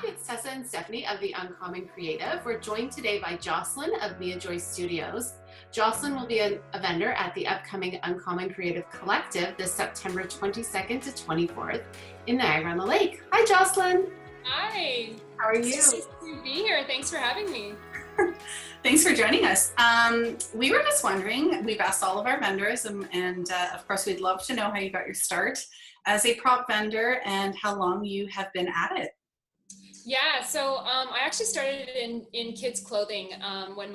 Hi, it's Tessa and Stephanie of The Uncommon Creative. We're joined today by Jocelyn of Mia Joy Studios. Jocelyn will be a vendor at the upcoming Uncommon Creative Collective this September 22nd to 24th in Niagara-on-the-Lake. Hi, Jocelyn. Hi. How are you? It's nice to be here. Thanks for having me. Thanks for joining us. We were just wondering, we've asked all of our vendors and of course we'd love to know how you got your start as a prop vendor and how long you have been at it. Yeah, so I actually started in kids clothing when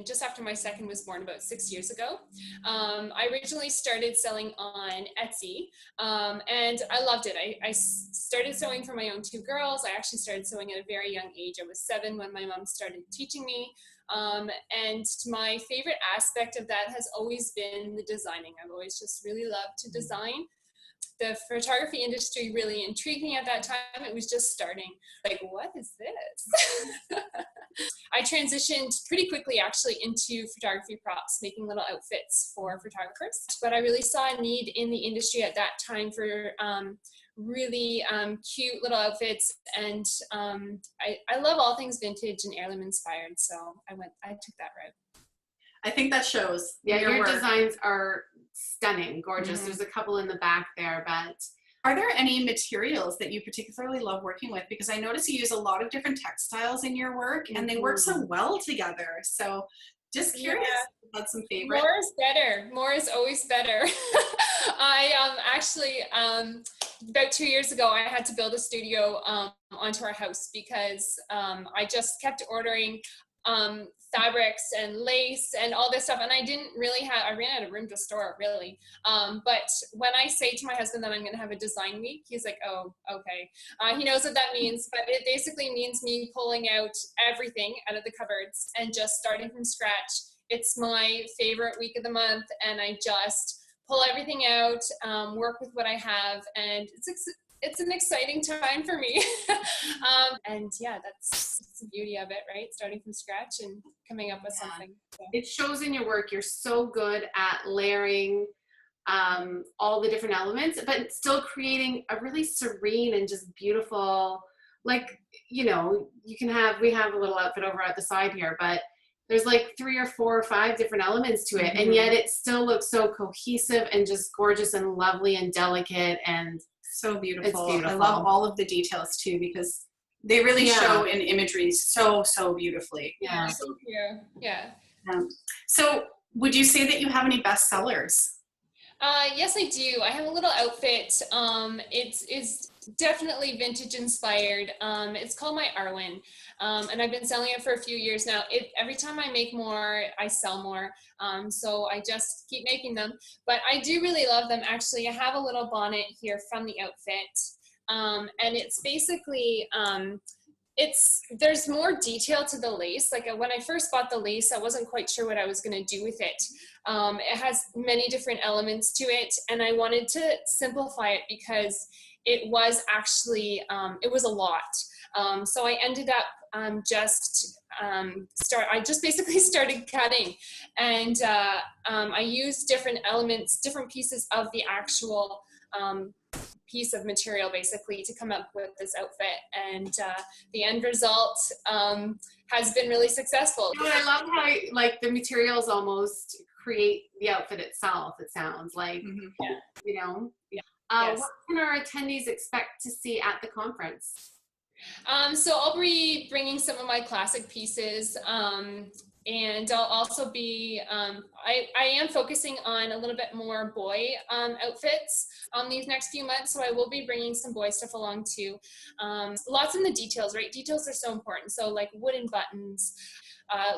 just after my second was born about 6 years ago. I originally started selling on Etsy and I loved it. I started sewing for my own two girls. I actually started sewing at a very young age. I was 7 when my mom started teaching me. And my favorite aspect of that has always been the designing. I've always just really loved to design. The photography industry really intrigued me at that time. It was just starting. Like, what is this? I transitioned pretty quickly actually into photography props, making little outfits for photographers. But I really saw a need in the industry at that time for really cute little outfits. And I love all things vintage and heirloom inspired. So I took that route. I think that shows. Yeah, your work. designs are stunning, gorgeous. There's a couple in the back there, but are there any materials that you particularly love working with? Because I notice you use a lot of different textiles in your work and they work so well together. So just curious about some favorites. More is better. More is always better. I actually, about 2 years ago, I had to build a studio onto our house because I just kept ordering fabrics and lace and all this stuff, and I ran out of room to store it really. But when I say to my husband that I'm going to have a design week, he's like, oh, okay. He knows what that means, but it basically means me pulling out everything out of the cupboards and just starting from scratch. It's my favorite week of the month, and I just pull everything out, work with what I have, and it's an exciting time for me. And yeah, that's the beauty of it, right? Starting from scratch and coming up with something. So. It shows in your work. You're so good at layering all the different elements, but still creating a really serene and just beautiful, like, you know, we have a little outfit over at the side here, but there's like 3 or 4 or 5 different elements to it. And yet it still looks so cohesive and just gorgeous and lovely and delicate and so beautiful. It's beautiful. I love all of the details too, because they really show in imagery so beautifully. Yeah, thank you. Yeah. So would you say that you have any best sellers? Yes, I do. I have a little outfit. It's definitely vintage inspired. It's called my Arwen, and I've been selling it for a few years now. Every time I make more, I sell more. So I just keep making them. But I do really love them. Actually, I have a little bonnet here from the outfit, and it's basically there's more detail to the lace. Like when I first bought the lace, I wasn't quite sure what I was going to do with it. It has many different elements to it, and I wanted to simplify it because it was actually, it was a lot. So I ended up I just basically started cutting, and I used different elements, different pieces of the actual piece of material basically to come up with this outfit, and the end result has been really successful. You know, I love how like the materials almost create the outfit itself. It sounds like, you know. Yes. What can our attendees expect to see at the conference? So I'll be bringing some of my classic pieces, and I'll also be, I am focusing on a little bit more boy outfits these next few months, so I will be bringing some boy stuff along too. Lots in the details, right? Details are so important. So like wooden buttons,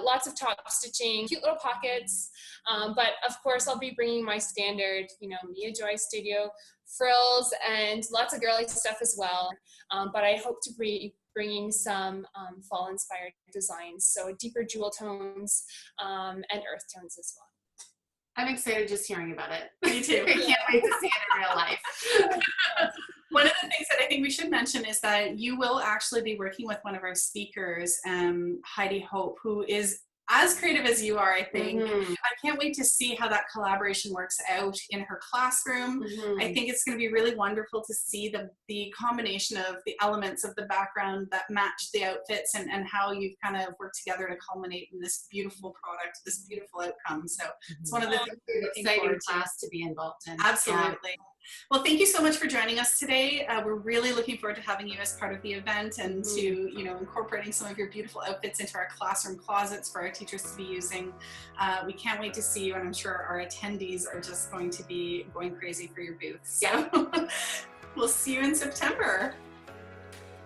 lots of top stitching, cute little pockets, but of course I'll be bringing my standard, you know, Mia Joy Studio frills and lots of girly stuff as well. But I hope to be bringing some fall inspired designs, so deeper jewel tones and earth tones as well. I'm excited just hearing about it. Me too. I can't wait to see it in real life. One of the things that I think we should mention is that you will actually be working with one of our speakers, Heidi Hope, who is as creative as you are, I think. Mhm. I can't wait to see how that collaboration works out in her classroom. I think it's going to be really wonderful to see the combination of the elements of the background that match the outfits, and how you've kind of worked together to culminate in this beautiful product, this beautiful outcome. So it's one of the things we're looking Exciting forward to. class to be involved in. Absolutely. Well, thank you so much for joining us today. We're really looking forward to having you as part of the event, and to, you know, incorporating some of your beautiful outfits into our classroom closets for our teachers to be using. We can't wait to see you, and I'm sure our attendees are just going to be going crazy for your booth. So we'll see you in September.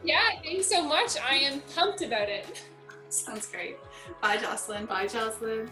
Yeah, thanks so much. I am pumped about it. Sounds great. Bye, Jocelyn. Bye, Jocelyn.